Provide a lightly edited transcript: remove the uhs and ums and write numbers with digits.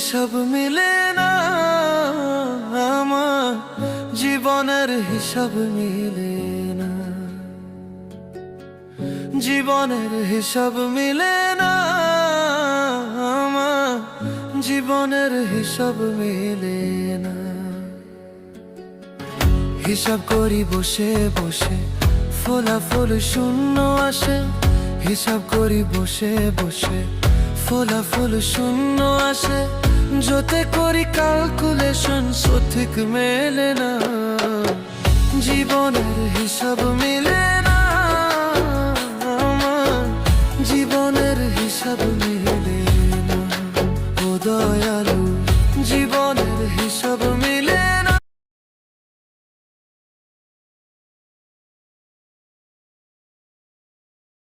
হিসাব মিলে না, আমার জীবনের হিসাব মিলে না, জীবনের হিসাব মিলে না, আমার জীবনের হিসাব মিলে না। হিসাব করি বসে বসে, ফলাফল শূন্য আসে। হিসাব করি বসে বসে, ফলাফল শূন্য আসে। যতে করি ক্যালকুলেশন সঠিক মেলে না, জীবনের হিসাব মিলে না, আমার জীবনের হিসাব মিলে না। ও দয়ালু, জীবনের হিসাব